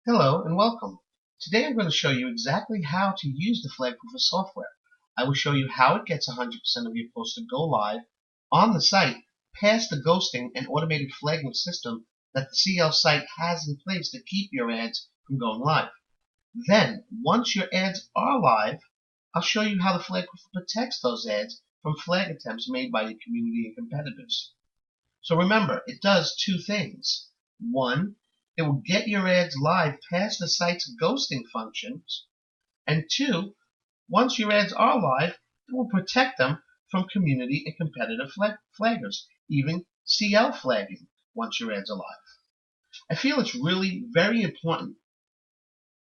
Hello and welcome. Today I'm going to show you exactly how to use the flagproofer software. I will show you how it gets 100% of your posts to go live on the site past the ghosting and automated flagging system that the CL site has in place to keep your ads from going live. Then, once your ads are live, I'll show you how the flagproofer protects those ads from flag attempts made by your community and competitors. So remember, it does two things. One, it will get your ads live past the site's ghosting functions. And two, once your ads are live, it will protect them from community and competitive flaggers, even CL flagging once your ads are live. I feel it's really very important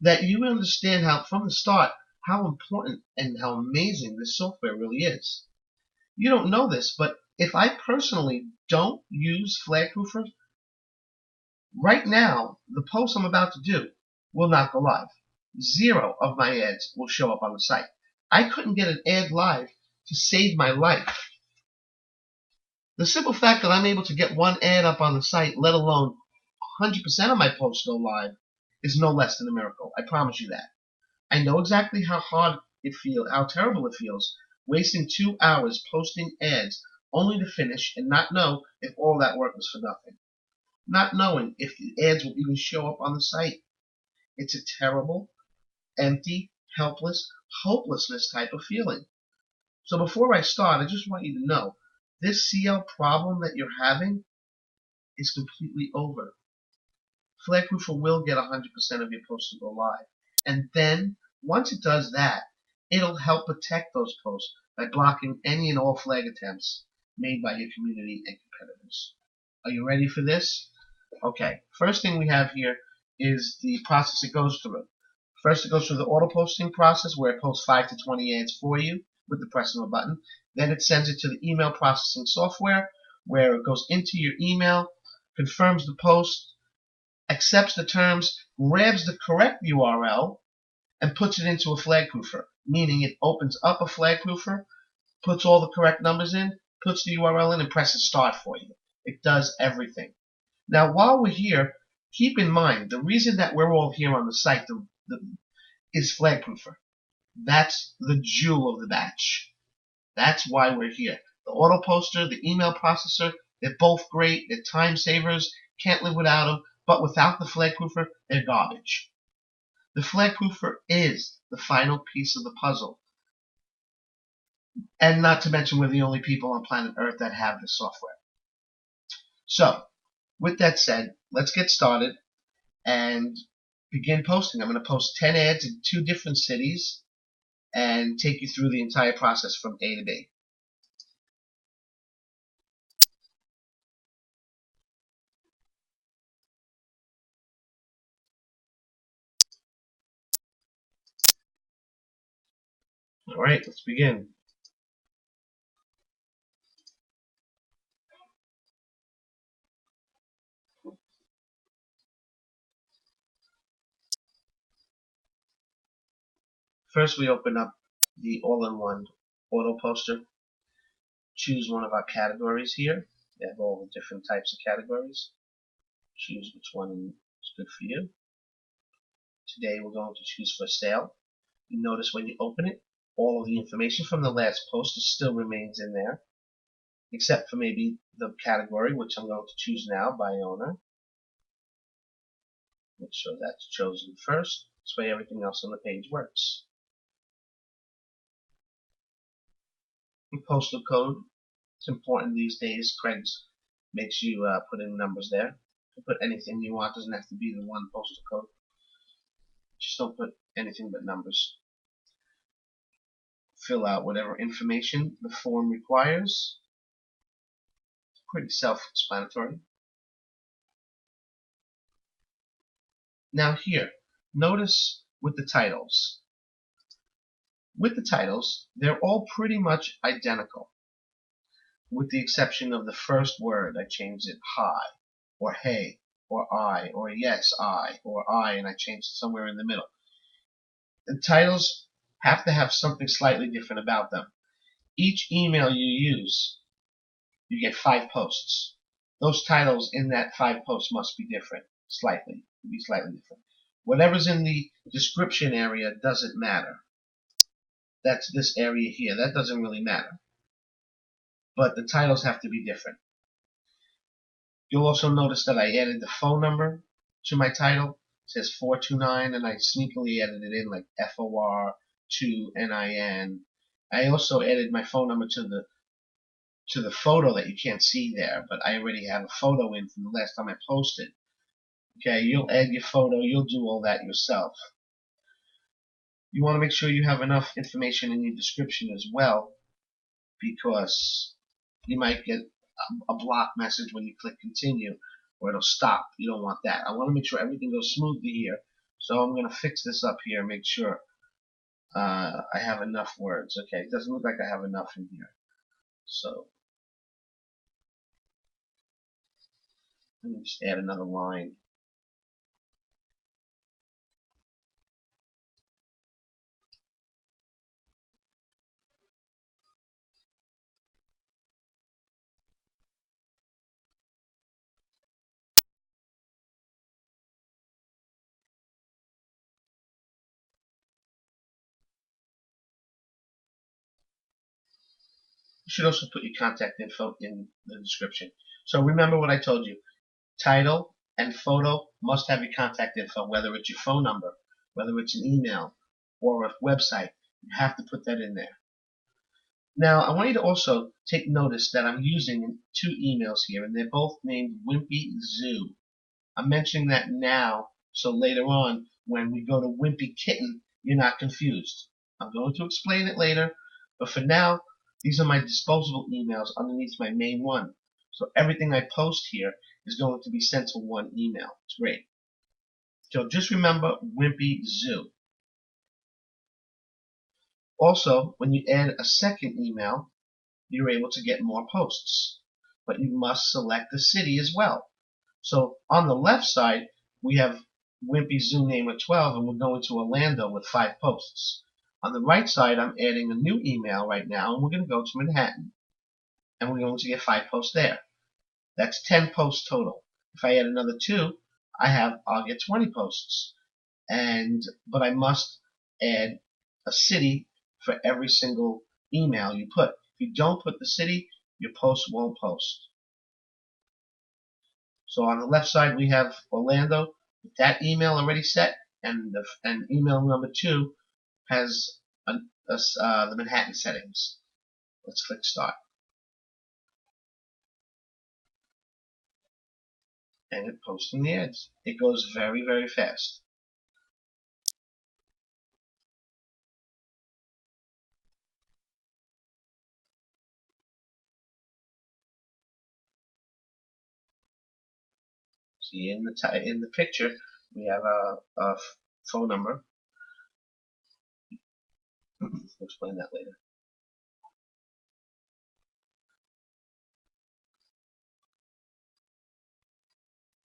that you understand how, from the start, how important and how amazing this software really is. You don't know this, but if I personally don't use flagproofer, right now, the post I'm about to do will not go live. 0 of my ads will show up on the site. I couldn't get an ad live to save my life. The simple fact that I'm able to get one ad up on the site, let alone 100% of my posts go live, is no less than a miracle. I promise you that. I know exactly how hard it feels, how terrible it feels, wasting 2 hours posting ads only to finish and not know if all that work was for nothing. Not knowing if the ads will even show up on the site. It's a terrible, empty, helpless, hopelessness type of feeling. So before I start, I just want you to know this CL problem that you're having is completely over. Flagproofer will get 100% of your posts to go live. And then, once it does that, it'll help protect those posts by blocking any and all flag attempts made by your community and competitors. Are you ready for this? Okay, first thing we have here is the process it goes through. First, it goes through the auto posting process where it posts 5 to 20 ads for you with the press of a button. Then it sends it to the email processing software where it goes into your email, confirms the post, accepts the terms, grabs the correct URL, and puts it into a flagproofer, meaning it opens up a flagproofer, puts all the correct numbers in, puts the URL in, and presses start for you. It does everything. Now, while we're here, keep in mind the reason that we're all here on the site is flagproofer. That's the jewel of the batch. That's why we're here. The auto poster, the email processor, they're both great. They're time savers. Can't live without them. But without the flagproofer, they're garbage. The flagproofer is the final piece of the puzzle. And not to mention, we're the only people on planet Earth that have this software. So, with that said, let's get started and begin posting. I'm going to post 10 ads in 2 different cities and take you through the entire process from A to B. Alright, let's begin. First, we open up the all-in-one auto poster. Choose one of our categories here. They have all the different types of categories. Choose which one is good for you. Today, we're going to choose for sale. You notice when you open it, all of the information from the last post still remains in there, except for maybe the category, which I'm going to choose now, by owner. Make sure that's chosen first. This way everything else on the page works. And postal code. It's important these days. Craig's makes you put in numbers there. You put anything you want. It doesn't have to be the one postal code. Just don't put anything but numbers. Fill out whatever information the form requires. It's pretty self-explanatory. Now here, notice with the titles. With the titles, they're all pretty much identical, with the exception of the first word. I changed it hi, or hey, or I, or yes, I, or I, and I changed it somewhere in the middle. The titles have to have something slightly different about them. Each email you use, you get 5 posts. Those titles in that 5 posts must be different, be slightly different. Whatever's in the description area doesn't matter. That's this area here. That doesn't really matter. But the titles have to be different. You'll also notice that I added the phone number to my title. It says 429, and I sneakily added it in like FOR2NIN. I also added my phone number to the photo that you can't see there, but I already have a photo in from the last time I posted. Okay, you'll add your photo, you'll do all that yourself. You want to make sure you have enough information in your description as well, because you might get a block message when you click continue, or it'll stop. You don't want that. I want to make sure everything goes smoothly here, so I'm going to fix this up here, make sure I have enough words. Okay, it doesn't look like I have enough in here, so let me just add another line. You should also put your contact info in the description. So remember what I told you. Title and photo must have your contact info, whether it's your phone number, whether it's an email, or a website. You have to put that in there. Now, I want you to also take notice that I'm using two emails here, and they're both named Wimpy Zoo. I'm mentioning that now, so later on, when we go to Wimpy Kitten, you're not confused. I'm going to explain it later, but for now, these are my disposable emails underneath my main one. So everything I post here is going to be sent to one email. It's great. So just remember Wimpy Zoo. Also, when you add a second email, you're able to get more posts. But you must select the city as well. So on the left side, we have Wimpy Zoo name of 12, and we're going to Orlando with 5 posts. On the right side, I'm adding a new email right now, and we're going to go to Manhattan. And we're going to get 5 posts there. That's 10 posts total. If I add another 2, I'll get 20 posts. But I must add a city for every single email you put. If you don't put the city, your post won't post. So on the left side, we have Orlando with that email already set, and email number 2 has the Manhattan settings. Let's click Start. And it posts in the ads. It goes very, very fast. See, in the picture, we have a phone number. We'll explain that later.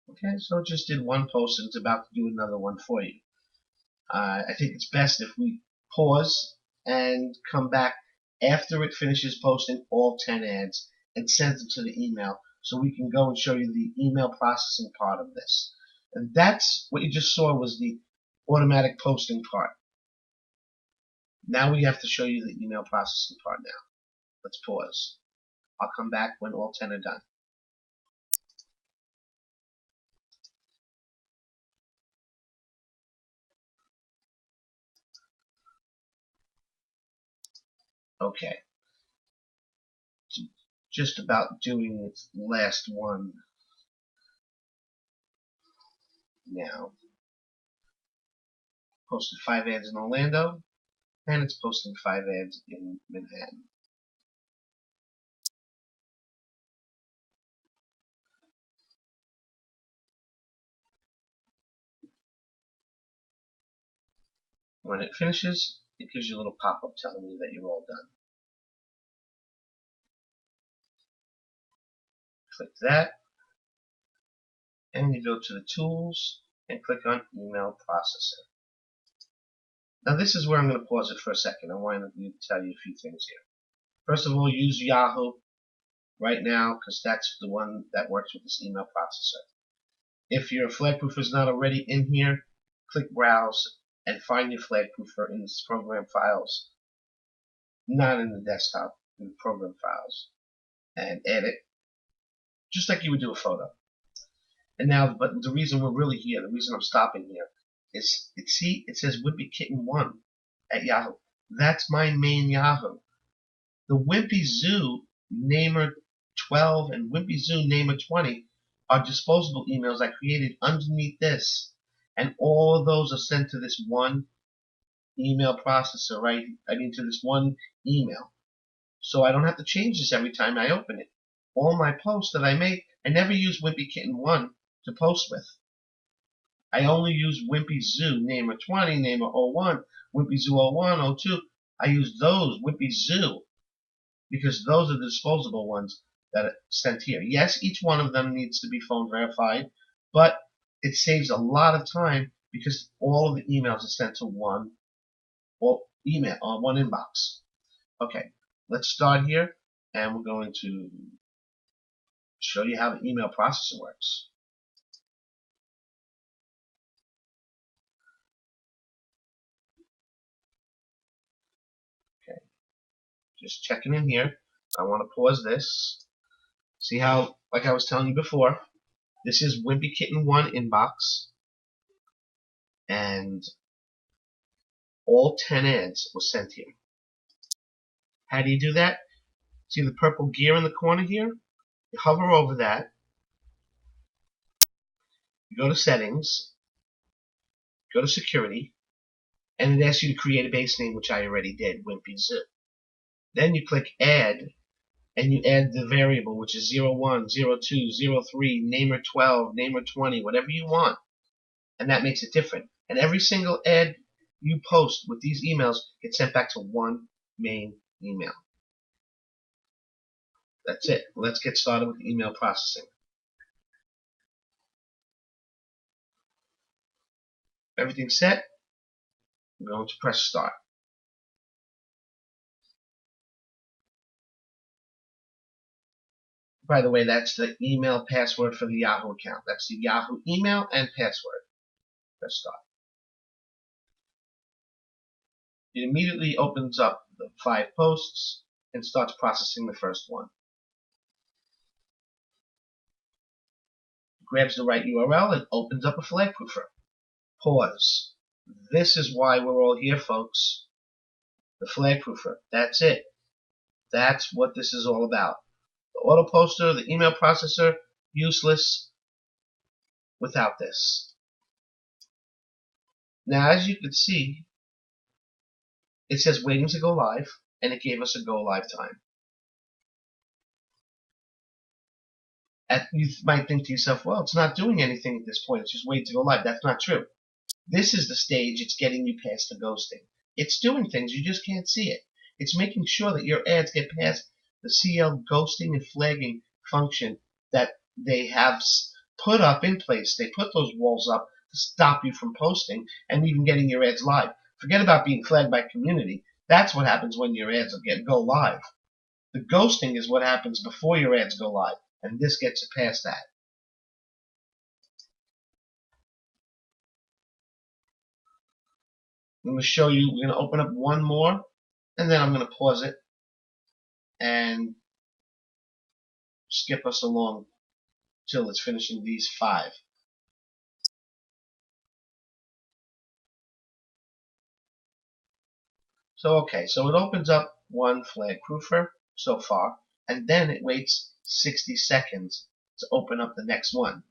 Okay, so it just did one post, and it's about to do another one for you. I think it's best if we pause and come back after it finishes posting all 10 ads and send them to the email, so we can go and show you the email processing part of this. And that's what you just saw was the automatic posting part. Now we have to show you the email processing part now. Let's pause. I'll come back when all 10 are done. Okay. Just about doing its last one now. Posted 5 ads in Orlando, and it's posting 5 ads in Manhattan. When it finishes, it gives you a little pop-up telling you that you're all done. Click that, and you go to the tools and click on Email Processor. Now this is where I'm going to pause it for a second. I want to tell you a few things here. First of all, use Yahoo right now, because that's the one that works with this email processor. If your flagproofer is not already in here, click Browse, and find your flagproofer in this program files, not in the desktop, in the program files, and edit, just like you would do a photo. And now, but the reason we're really here, the reason I'm stopping here, is it says Wimpy Kitten 1 at Yahoo. That's my main Yahoo. The Wimpy Zoo Namer 12 and Wimpy Zoo Namer 20 are disposable emails I created underneath this, and all of those are sent to this one email processor, right? To this one email. So I don't have to change this every time I open it. All my posts that I make, I never use Wimpy Kitten 1 to post with. I only use Wimpy Zoo Namer 20, Namer 01, Wimpy Zoo 01, 02. I use those, Wimpy Zoo, because those are the disposable ones that are sent here. Yes, each one of them needs to be phone verified, but it saves a lot of time because all of the emails are sent to one email on one inbox. Okay, let's start here, and we're going to show you how the email processor works. Okay, just checking in here. I want to pause this. See how, like I was telling you before, this is Wimpy Kitten 1 inbox, and all 10 ads were sent here. How do you do that? See the purple gear in the corner here? You hover over that, you go to settings, go to security, and it asks you to create a base name, which I already did, Wimpy Zoo. Then you click add, and you add the variable, which is 01, 02, 03, Namer 12, Namer 20, whatever you want. And that makes it different. And every single ad you post with these emails gets sent back to one main email. That's it. Let's get started with email processing. Everything's set. I'm going to press start. By the way, that's the email password for the Yahoo account. That's the Yahoo email and password. Press start. It immediately opens up the 5 posts and starts processing the first one. Grabs the right URL and opens up a flagproofer. Pause. This is why we're all here, folks. The flagproofer. That's it. That's what this is all about. The auto poster, the email processor, useless without this. Now, as you can see, it says waiting to go live, and it gave us a go live time. You might think to yourself, well, it's not doing anything at this point. It's just waiting to go live. That's not true. This is the stage it's getting you past the ghosting. It's doing things, you just can't see it. It's making sure that your ads get past the CL ghosting and flagging function that they have put up in place. They put those walls up to stop you from posting and even getting your ads live. Forget about being flagged by community. That's what happens when your ads go live. The ghosting is what happens before your ads go live, and this gets you past that. I'm going to show you, we're going to open up one more, and then I'm going to pause it and skip us along till it's finishing these 5. So okay, so it opens up one flagproofer so far, and then it waits 60 seconds to open up the next one.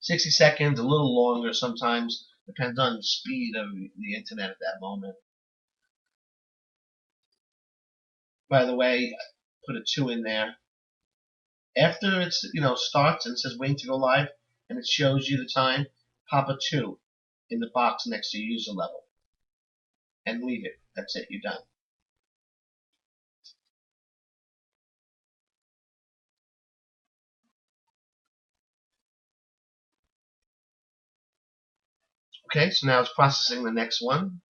60 seconds, a little longer sometimes, depends on the speed of the internet at that moment. By the way, put a 2 in there. After it starts and it says waiting to go live, and it shows you the time, pop a 2 in the box next to your user level. And leave it. That's it. You're done. Okay, so now it's processing the next one.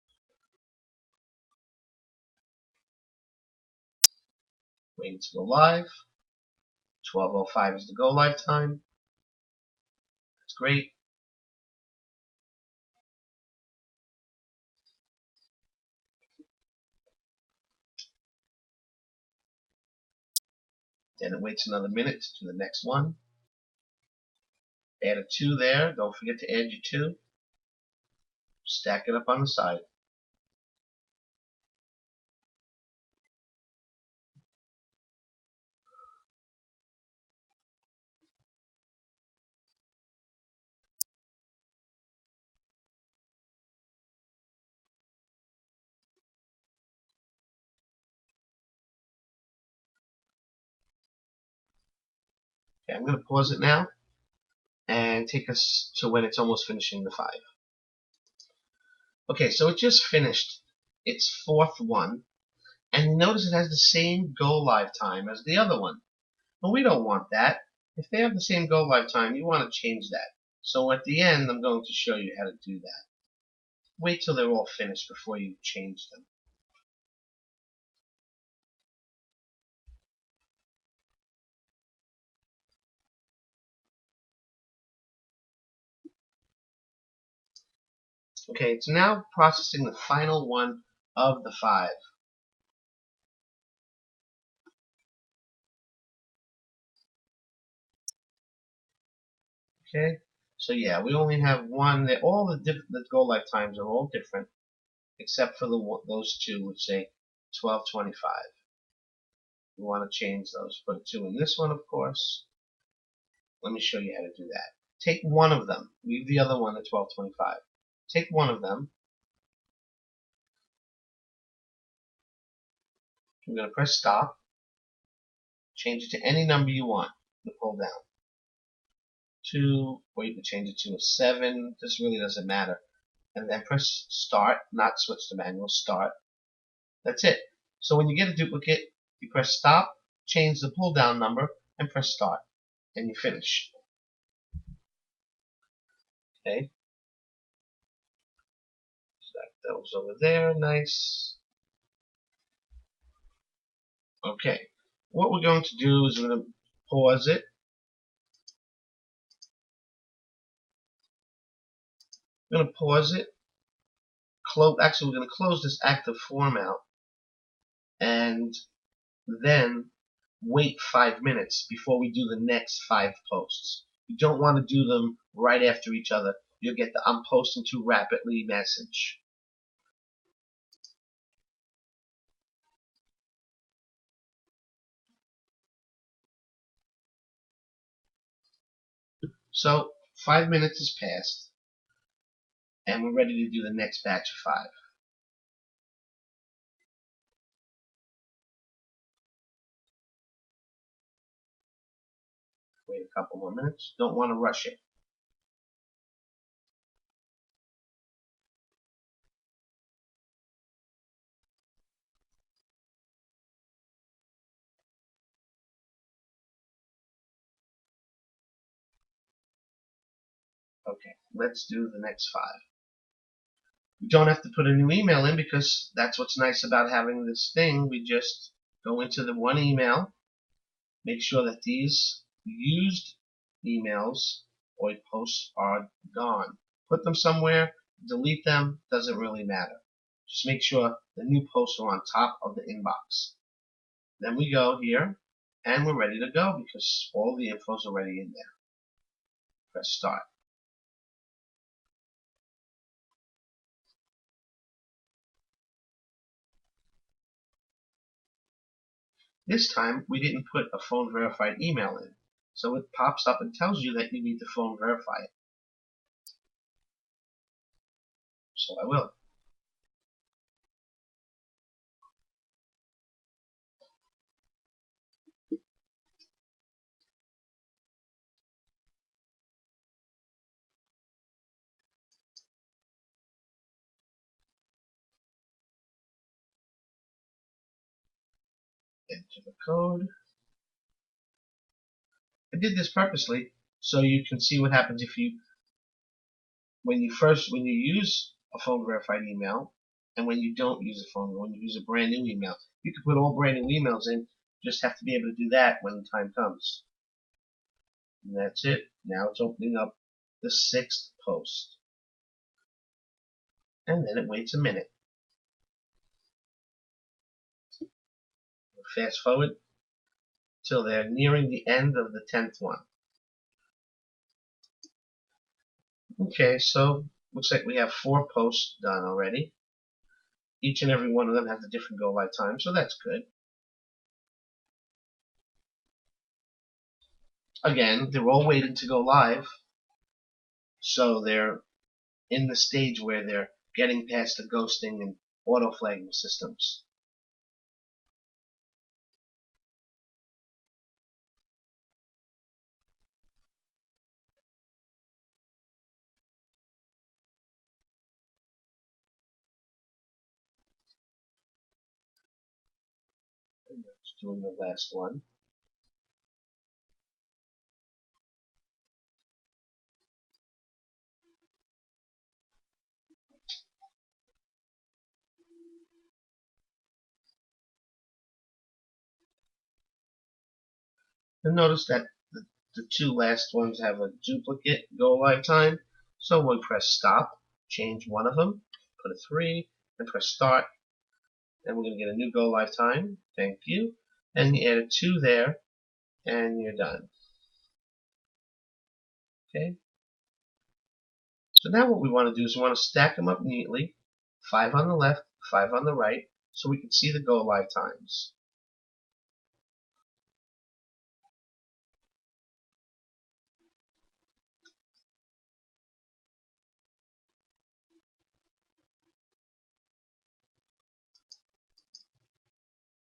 Waiting to go live. 12:05 is the go live time. That's great. Then it waits another minute to do the next one. Add a 2 there. Don't forget to add your 2. Stack it up on the side. Okay, I'm going to pause it now and take us to when it's almost finishing the 5. Okay, so it just finished its 4th one, and you notice it has the same go live time as the other one. But we don't want that. If they have the same go live time, you want to change that. So at the end, I'm going to show you how to do that. Wait till they're all finished before you change them. Okay, it's now processing the final one of the 5. Okay, so yeah, we only have one. All the go live times are all different, except for those 2, which say 12:25. We want to change those. Put a 2 in this one, of course. Let me show you how to do that. Take one of them. Leave the other one at 12:25. Take one of them. We're going to press stop. Change it to any number you want to pull down. 2, or you can change it to a 7. This really doesn't matter. And then press start, not switch to manual, start. That's it. So when you get a duplicate, you press stop, change the pull down number, and press start. And you finish. Okay. Stack those over there, nice. Okay. What we're going to do is we're going to pause it. We're going to pause it. Actually, we're going to close this active form out. And then wait 5 minutes before we do the next 5 posts. You don't want to do them right after each other. You'll get the "I'm posting too rapidly" message. So 5 minutes has passed, and we're ready to do the next batch of 5. Wait a couple more minutes. Don't want to rush it. Okay, let's do the next 5. You don't have to put a new email in because that's what's nice about having this thing. We just go into the one email, make sure that these used emails or posts are gone. Put them somewhere, delete them, doesn't really matter. Just make sure the new posts are on top of the inbox. Then we go here, and we're ready to go because all the info is already in there. Press start. This time, we didn't put a phone verified email in, so it pops up and tells you that you need to phone verify it. So I will. Enter the code. I did this purposely so you can see what happens if you when you use a phone verified email and when you don't use a when you use a brand new email. You can put all brand new emails in, just have to be able to do that when the time comes. And that's it. Now it's opening up the 6th post. And then it waits a minute. Fast forward till they're nearing the end of the 10th one. Okay, so looks like we have 4 posts done already. Each and every one of them has a different go live time, so that's good. Again, they're all waiting to go live, so they're in the stage where they're getting past the ghosting and auto flagging systems. Just doing the last one. And notice that the 2 last ones have a duplicate go live time, so we'll press stop, change one of them, put a 3, and press start, and we're going to get a new go live time. Thank you. And you add a 2 there, and you're done. Okay. So now what we want to do is we want to stack them up neatly, 5 on the left, 5 on the right, so we can see the go live times.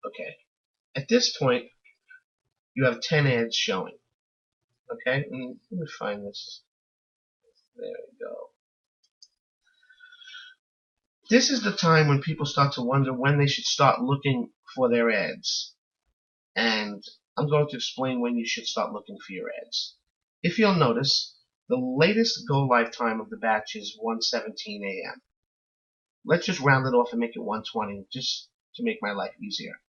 Okay. At this point, you have 10 ads showing. Okay, and let me find this. There we go. This is the time when people start to wonder when they should start looking for their ads. And I'm going to explain when you should start looking for your ads. If you'll notice, the latest go live time of the batch is 1:17 a.m. Let's just round it off and make it 1:20 just to make my life easier.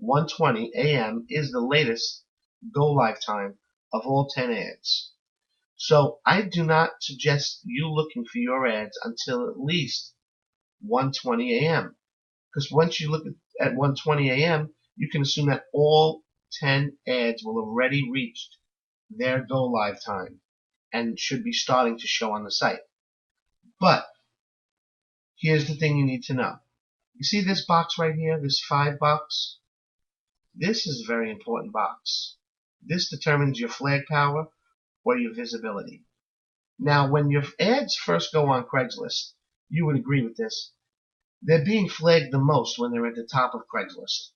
1:20 a.m. is the latest go live time of all 10 ads. So I do not suggest you looking for your ads until at least 1:20 a.m. Because once you look at 1:20 a.m., you can assume that all 10 ads will have already reached their go live time and should be starting to show on the site. But here's the thing you need to know. You see this box right here, this 5 box? This is a very important box. This determines your flag power or your visibility. Now, when your ads first go on Craigslist, you would agree with this, they're being flagged the most when they're at the top of Craigslist.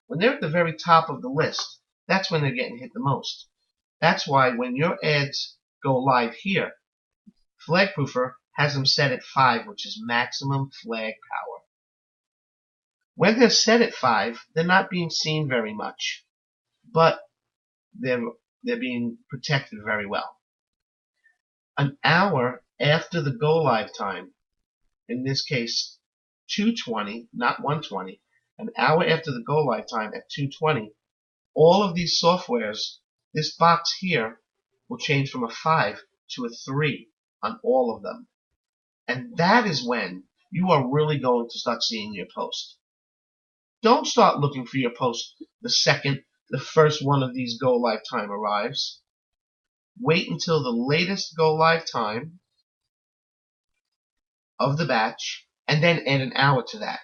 When they're at the very top of the list, that's when they're getting hit the most. That's why when your ads go live here, flagproofer has them set at 5, which is maximum flag power. When they're set at 5, they're not being seen very much, but they're being protected very well. An hour after the go live time, in this case 2:20, not 1:20, an hour after the go live time at 2:20, all of these softwares, this box here will change from a 5 to a 3 on all of them. And that is when you are really going to start seeing your post. Don't start looking for your post the second the first one of these go live time arrives. Wait until the latest go live time of the batch and then add an hour to that,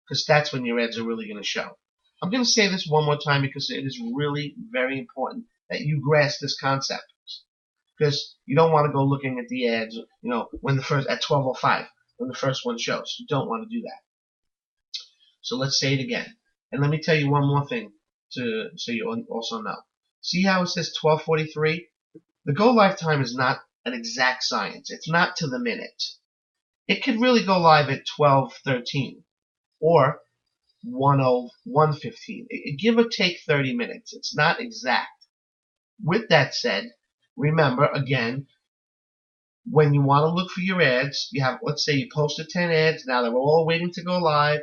because that's when your ads are really going to show. I'm going to say this one more time because it is really very important that you grasp this concept, because you don't want to go looking at the ads, when the first at 12:05 when the first one shows. You don't want to do that. So let's say it again, and let me tell you one more thing so you also know. See how it says 12:43? The go live time is not an exact science. It's not to the minute. It could really go live at 12:13 or 1:01:15. Give or take 30 minutes. It's not exact. With that said, remember again, when you want to look for your ads, you have, let's say you posted 10 ads, now they're all waiting to go live.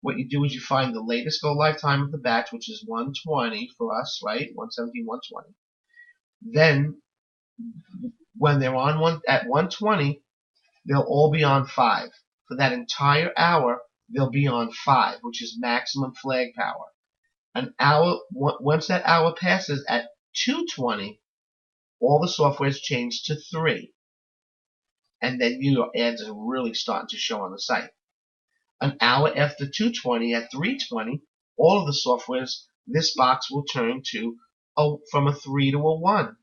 What you do is you find the latest go live time of the batch, which is 1:20 for us, right? 1:17, 1:20. Then when they're on at 1:20, they'll all be on 5. For that entire hour, they'll be on 5, which is maximum flag power. An hour, once that hour passes at 2:20, all the software is changed to 3, and then your ads are really starting to show on the site. An hour after 2:20, at 3:20, all of the softwares, this box will turn to from a 3 to a 1.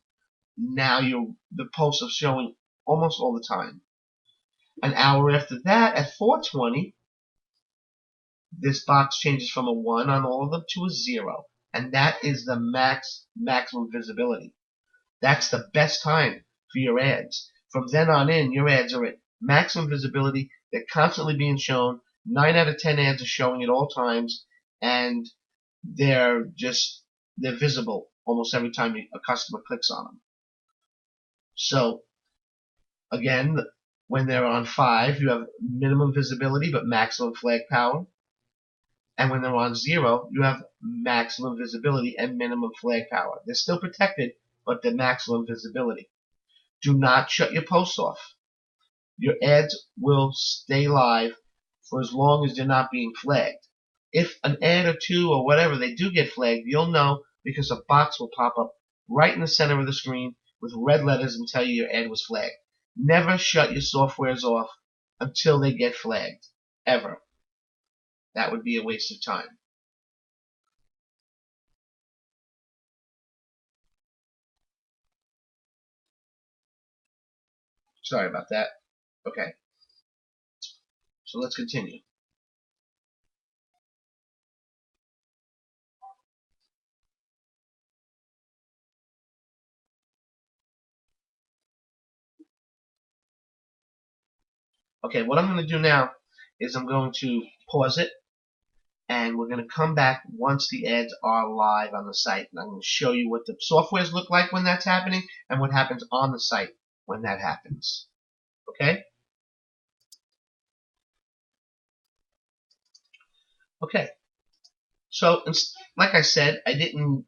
Now the posts are showing almost all the time. An hour after that, at 4:20, this box changes from a 1 on all of them to a 0, and that is the maximum visibility. That's the best time for your ads. From then on in, your ads are at maximum visibility. They're constantly being shown. 9 out of 10 ads are showing at all times, and they're visible almost every time a customer clicks on them. So again, when they're on 5, you have minimum visibility but maximum flag power. And when they're on 0, you have maximum visibility and minimum flag power. They're still protected, but they're maximum visibility. Do not shut your posts off. Your ads will stay live for as long as they're not being flagged. If an ad or two or whatever, they do get flagged, you'll know because a box will pop up right in the center of the screen with red letters and tell you your ad was flagged. Never shut your softwares off until they get flagged. Ever. That would be a waste of time. Sorry about that. Okay. So let's continue. Okay, what I'm going to do now is I'm going to pause it, and we're going to come back once the ads are live on the site. And I'm going to show you what the softwares look like when that's happening and what happens on the site when that happens. Okay? Okay. So, like I said, I didn't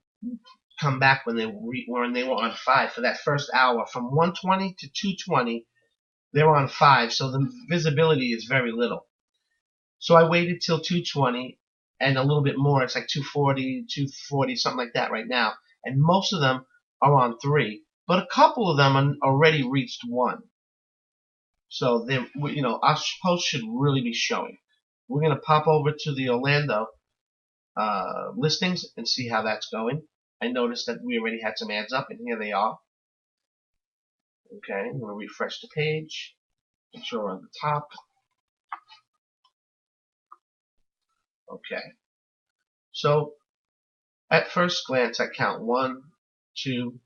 come back when they were on 5 for that first hour. From 1:20 to 2:20, they were on 5, so the visibility is very little. So I waited till 2:20 and a little bit more. It's like 2:40, something like that right now. And most of them are on 3, but a couple of them are already reached 1. So our post should really be showing. We're going to pop over to the Orlando listings and see how that's going. I noticed that we already had some ads up, and here they are. Okay, I'm going to refresh the page. Make sure we're on the top. Okay. So at first glance, I count 1, 2,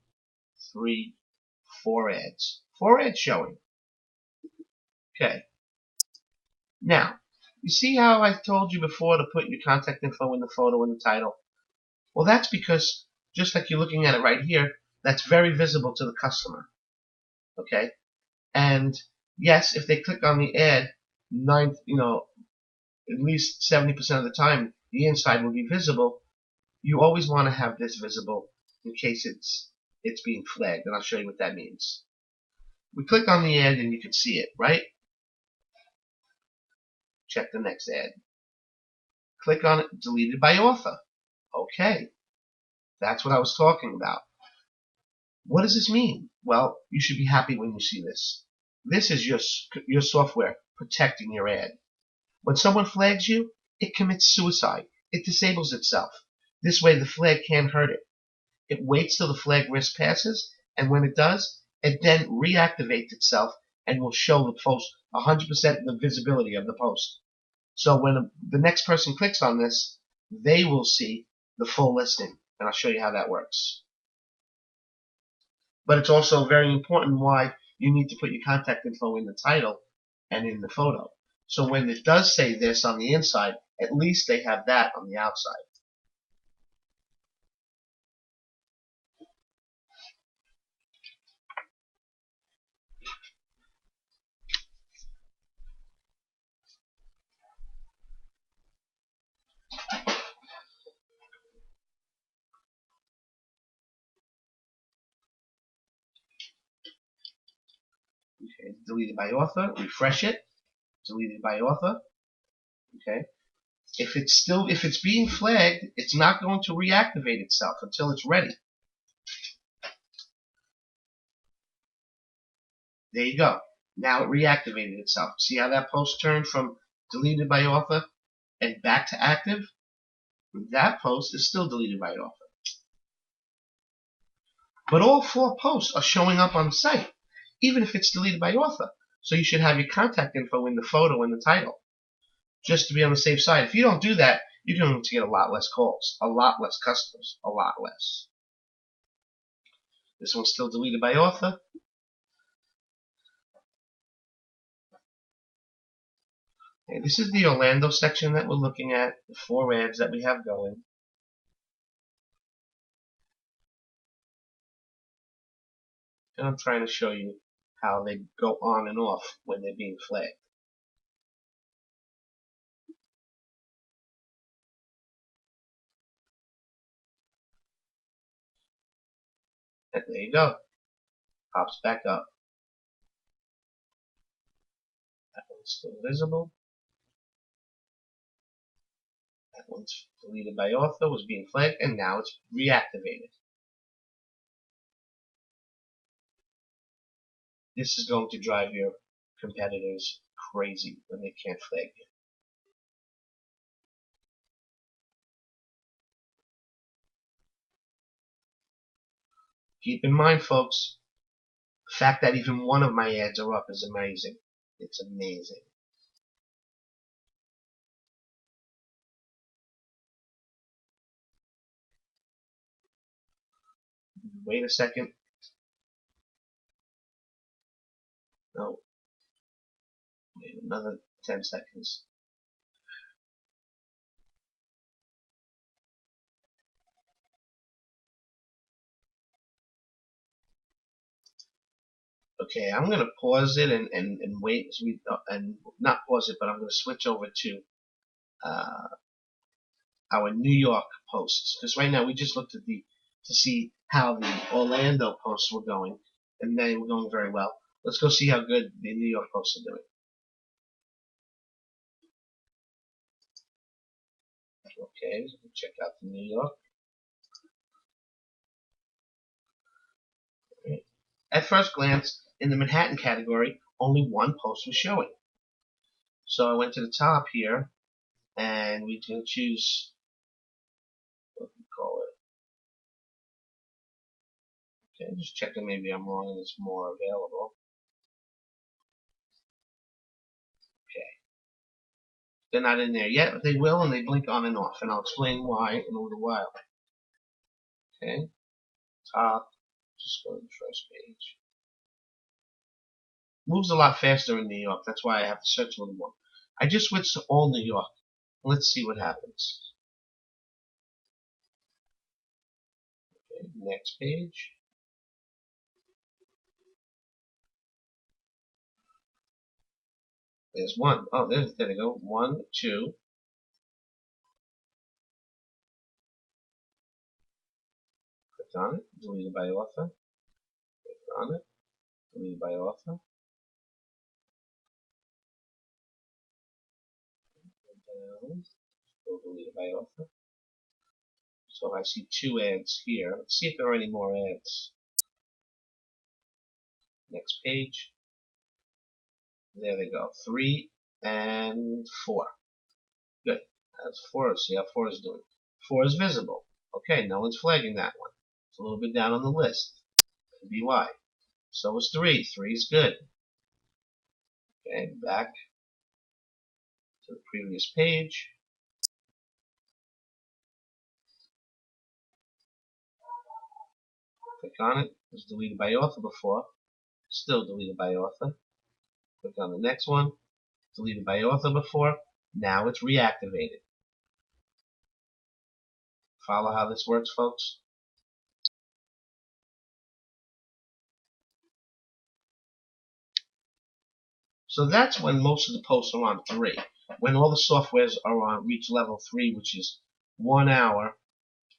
3, 4 ads. 4 ads showing. Okay. Now, you see how I told you before to put your contact info in the photo in the title? Well, that's because, just like you're looking at it right here, that's very visible to the customer. Okay? And yes, if they click on the ad, at least 70% of the time, the inside will be visible. You always want to have this visible in case it's being flagged, and I'll show you what that means. We click on the ad and you can see it, right? Check the next ad. Click on it, deleted by author. Okay, that's what I was talking about. What does this mean? Well, you should be happy when you see this. This is your software protecting your ad. When someone flags you, it commits suicide. It disables itself. This way the flag can't hurt it. It waits till the flag risk passes, and when it does, it then reactivates itself and will show the post 100% the visibility of the post. So when the next person clicks on this, they will see the full listing, and I'll show you how that works. But it's also very important why you need to put your contact info in the title and in the photo. So when it does say this on the inside, at least they have that on the outside. Okay, deleted by author, refresh it, deleted by author. Okay, If it's being flagged, it's not going to reactivate itself until it's ready. There you go. Now it reactivated itself. See how that post turned from deleted by author and back to active? That post is still deleted by author. But all 4 posts are showing up on the site, even if it's deleted by author. So you should have your contact info in the photo and the title, just to be on the safe side. If you don't do that, you're going to get a lot less calls, a lot less customers, a lot less. This one's still deleted by author. Okay, this is the Orlando section that we're looking at, the 4 ads that we have going. And I'm trying to show you how they go on and off when they're being flagged. And there you go. Pops back up. That one's still visible. That one's deleted by author, was being flagged, and now it's reactivated. This is going to drive your competitors crazy when they can't flag you. Keep in mind, folks, the fact that even one of my ads are up is amazing. It's amazing. Wait a second. No. Wait another 10 seconds. Okay, I'm going to pause it and wait as we and not pause it, but I'm going to switch over to our New York posts, because right now we just looked at to see how the Orlando posts were going, and they were going very well. Let's go see how good the New York posts are doing. Okay, so check out the New York. Right. At first glance, in the Manhattan category, only 1 post was showing. So I went to the top here, and we can choose what we call it. Okay, just checking maybe I'm wrong and it's more available. Okay. They're not in there yet, but they will, and they blink on and off, and I'll explain why in a little while. Okay, top, just go to the first page. Moves a lot faster in New York, that's why I have to search a little more. I just switched to all New York. Let's see what happens. Okay, next page. There's 1. Oh, there they go. 1, 2. Click on it. Deleted by author. Click on it. Deleted by author. Down. Go deleted by author. So I see 2 ads here. Let's see if there are any more ads. Next page. There they go. 3 and 4. Good. That's 4. See how 4 is doing. 4 is visible. Okay, no one's flagging that one. It's a little bit down on the list. Could be why. So is 3. 3 is good. Okay, back to the previous page. Click on it. It was deleted by author before. Still deleted by author. Click on the next one. Deleted by author before. Now it's reactivated. Follow how this works, folks? So that's when most of the posts are on 3. When all the softwares are on reach level 3, which is 1 hour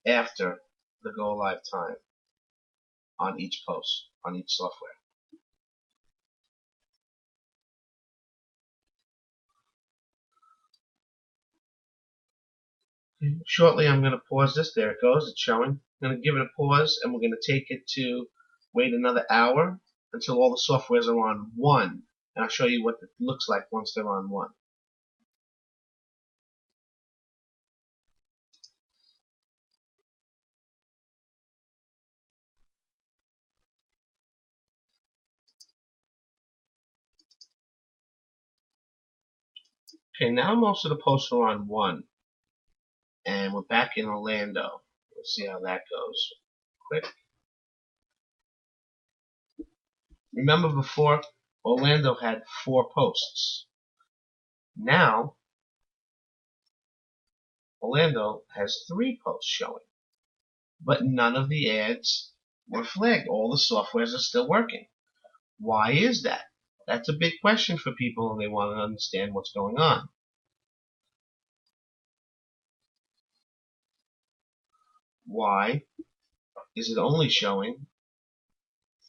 after the go live time on each post, on each software. Shortly, I'm going to pause this. There it goes. It's showing. I'm going to give it a pause, and we're going to take it to wait another hour until all the softwares are on 1. And I'll show you what it looks like once they're on 1. Okay, now most of the posts are on 1. And we're back in Orlando. Let's see how that goes. Quick. Remember before, Orlando had 4 posts. Now, Orlando has 3 posts showing. But none of the ads were flagged. All the softwares are still working. Why is that? That's a big question for people and they want to understand what's going on. Why is it only showing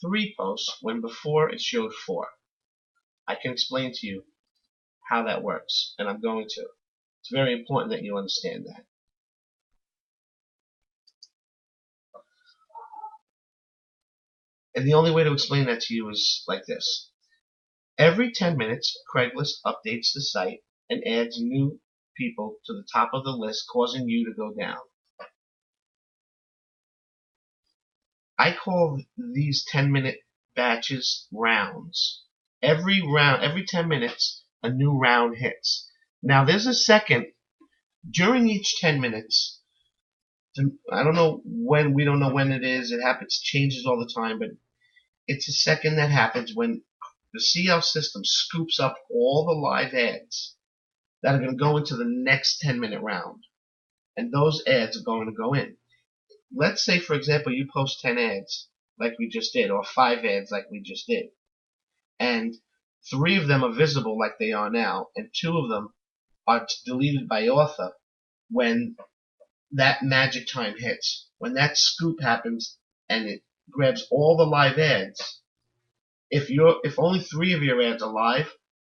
3 posts when before it showed 4? I can explain to you how that works, and I'm going to. It's very important that you understand that. And the only way to explain that to you is like this. Every 10 minutes, Craigslist updates the site and adds new people to the top of the list, causing you to go down. I call these 10-minute batches rounds. Every 10 minutes, a new round hits. Now there's a second during each 10 minutes. I don't know when, we don't know when it is. It happens, changes all the time, but it's a second that happens when the CL system scoops up all the live ads that are going to go into the next 10-minute round. And those ads are going to go in. Let's say, for example, you post 10 ads like we just did, or 5 ads like we just did. And 3 of them are visible like they are now, and 2 of them are deleted by author when that magic time hits. When that scoop happens and it grabs all the live ads, if only 3 of your ads are live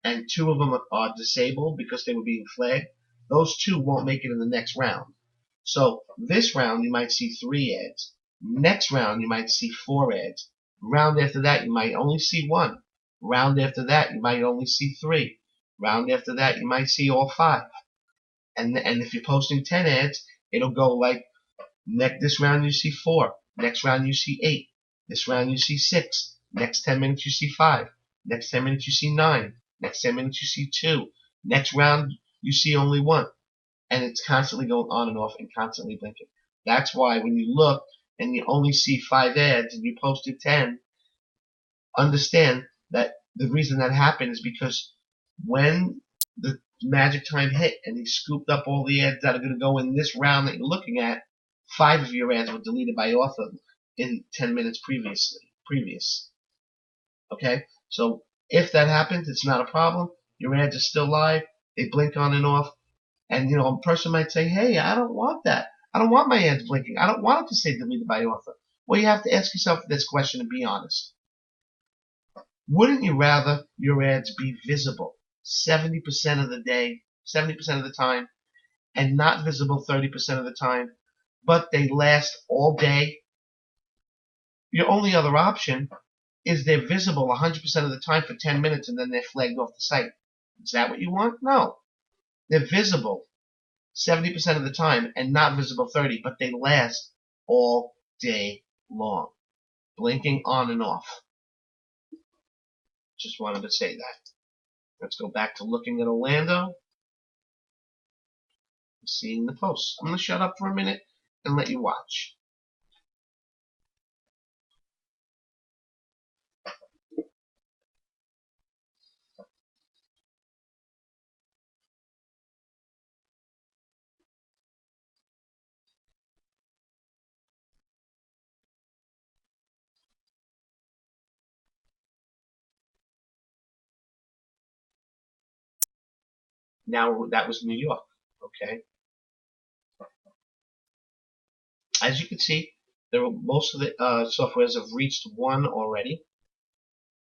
and 2 of them are disabled because they were being flagged, those 2 won't make it in the next round. So this round you might see 3 ads. Next round you might see 4 ads. Round after that you might only see 1. Round after that you might only see 3. Round after that you might see all 5. And if you're posting 10 ads, it'll go like this round you see 4. Next round you see 8. This round you see 6. Next 10 minutes you see 5. Next 10 minutes you see 9. Next 10 minutes you see 2. Next round you see only 1. And it's constantly going on and off and constantly blinking. That's why when you look and you only see 5 ads and you posted 10, understand that the reason that happened is because when the magic time hit and he scooped up all the ads that are going to go in this round that you're looking at, 5 of your ads were deleted by author in 10 minutes previous. Okay? So if that happens, it's not a problem. Your ads are still live. They blink on and off. And, a person might say, hey, I don't want that. I don't want my ads blinking. I don't want it to say deleted by author. Well, you have to ask yourself this question and be honest. Wouldn't you rather your ads be visible 70% of the day, 70% of the time, and not visible 30% of the time, but they last all day? Your only other option is they're visible 100% of the time for 10 minutes and then they're flagged off the site. Is that what you want? No. They're visible 70% of the time and not visible 30%, but they last all day long, blinking on and off. Just wanted to say that. Let's go back to looking at Orlando and seeing the posts. I'm going to shut up for a minute and let you watch. Now, that was New York, okay? As you can see, most of the softwares have reached 1 already,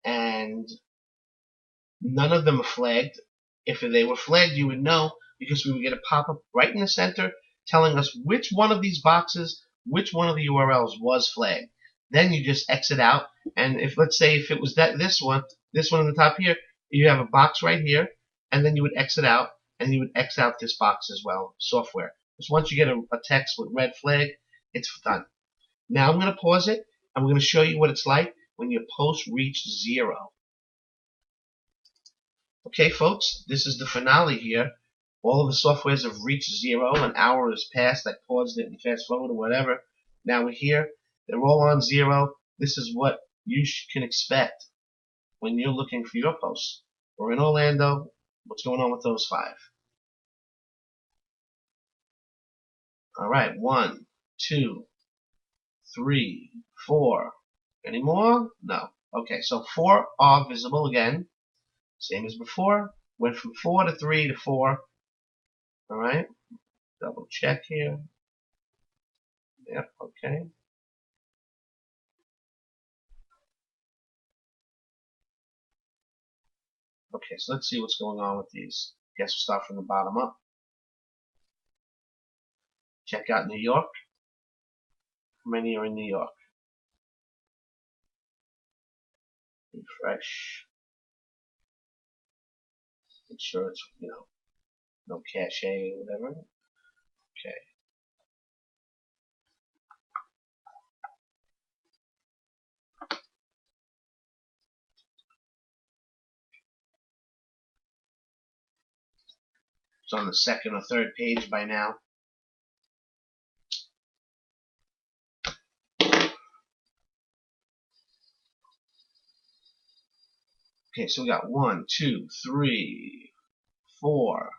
and none of them are flagged. If they were flagged, you would know because we would get a pop-up right in the center telling us which one of these boxes, which one of the URLs was flagged. Then you just exit out, and if let's say if it was this one in the top here, you have a box right here, and then you would exit out, and you would X out this box as well, software. Because once you get a text with red flag, it's done. Now I'm going to pause it, and we're going to show you what it's like when your post reached 0. Okay, folks, this is the finale here. All of the softwares have reached 0. An hour has passed. I paused it and fast forward or whatever. Now we're here. They're all on 0. This is what you can expect when you're looking for your posts. We're in Orlando. What's going on with those 5? All right, 1, 2, 3, 4. Any more? No. Okay, so 4 are visible again. Same as before. Went from 4 to 3 to 4. All right. Double check here. Yep, okay. Okay, so let's see what's going on with these. Guess we'll start from the bottom up. Check out New York. How many are in New York? Refresh. Make sure it's, no cache or whatever. Okay. It's on the second or third page by now. Okay, so we got 1, 2, 3, 4,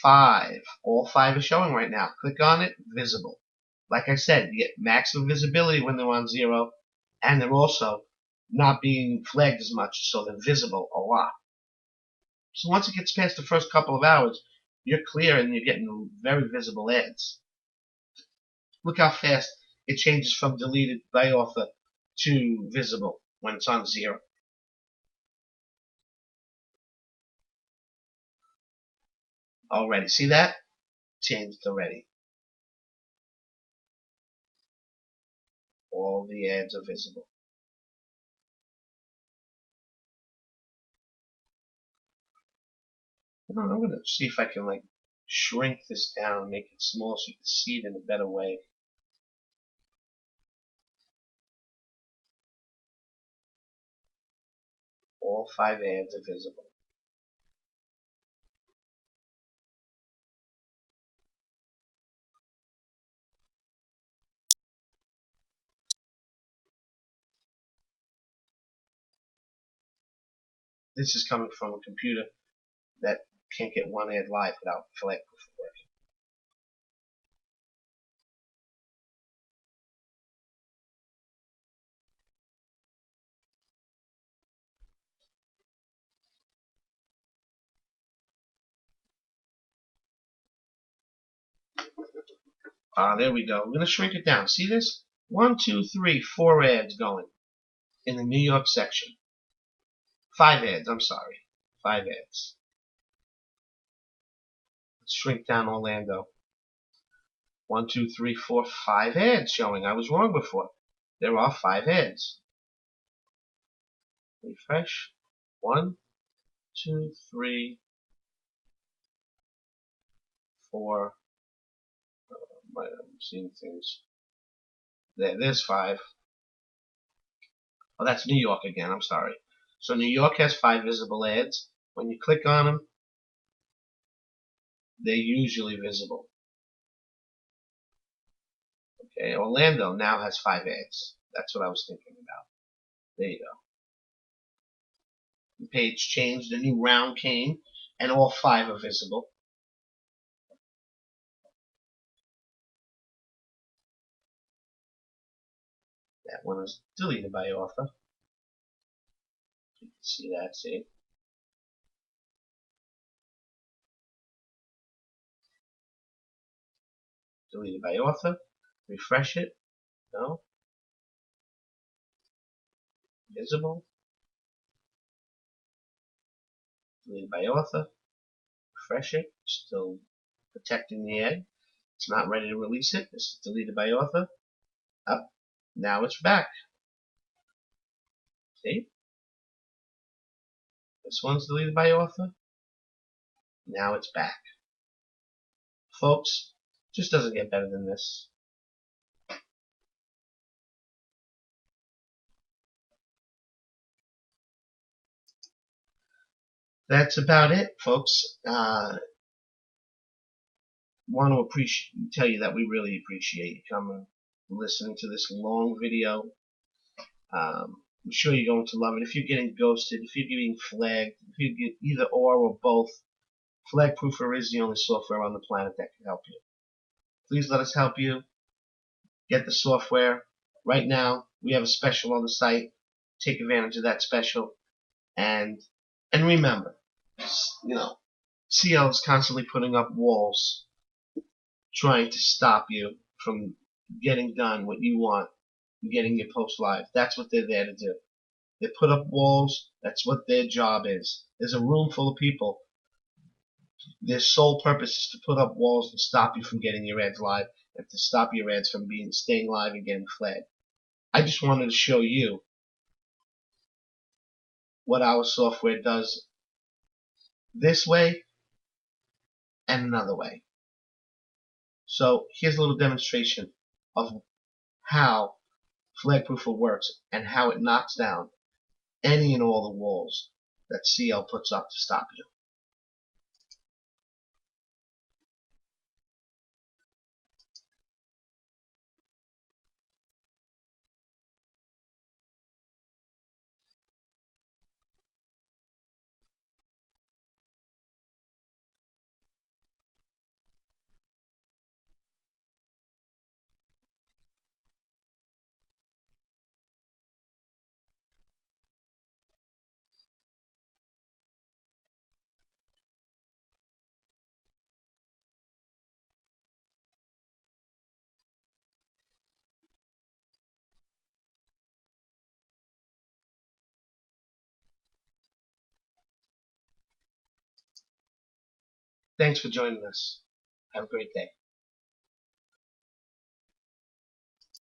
5. All 5 are showing right now. Click on it, visible. Like I said, you get maximum visibility when they're on 0, and they're also not being flagged as much, so they're visible a lot. So once it gets past the first couple of hours, you're clear and you're getting very visible ads. Look how fast it changes from deleted by author to visible when it's on 0. Already, see that? Changed already. All the ads are visible. I'm going to see if I can shrink this down and make it small so you can see it in a better way. All 5 ads are visible. This is coming from a computer that can't get one ad live without flagproofer working. There we go. We're going to shrink it down. See this? 1, 2, 3, 4 ads going in the New York section. 5 ads, I'm sorry. 5 ads. Let's shrink down Orlando. 1, 2, 3, 4, 5 ads showing. I was wrong before. There are 5 ads. Refresh. 1, 2, 3, 4. I'm seeing things. There's 5. Oh, that's New York again. I'm sorry. So New York has 5 visible ads. When you click on them, they're usually visible. Okay, Orlando now has 5 ads. That's what I was thinking about. There you go. The page changed, a new round came, and all 5 are visible. That one is deleted by author. You can see that, see? Deleted by author. Refresh it. No. Visible. Deleted by author. Refresh it. Still protecting the egg. It's not ready to release it. This is deleted by author. Up. Now it's back. See? This one's deleted by author. Now it's back. Folks, just doesn't get better than this. That's about it, folks. Want to tell you that we really appreciate you coming and listening to this long video. I'm sure you're going to love it. If you're getting ghosted, if you're getting flagged, if you get either or both, flagproofer is the only software on the planet that can help you. Please let us help you get the software. Right now, we have a special on the site. Take advantage of that special. And remember, CL is constantly putting up walls trying to stop you from getting done what you want and getting your post live. That's what they're there to do. They put up walls. That's what their job is. There's a room full of people. Their sole purpose is to put up walls to stop you from getting your ads live and to stop your ads from staying live and getting flagged. I just wanted to show you what our software does this way and another way. So here's a little demonstration of how flagproofer works and how it knocks down any and all the walls that CL puts up to stop you. Thanks for joining us. Have a great day.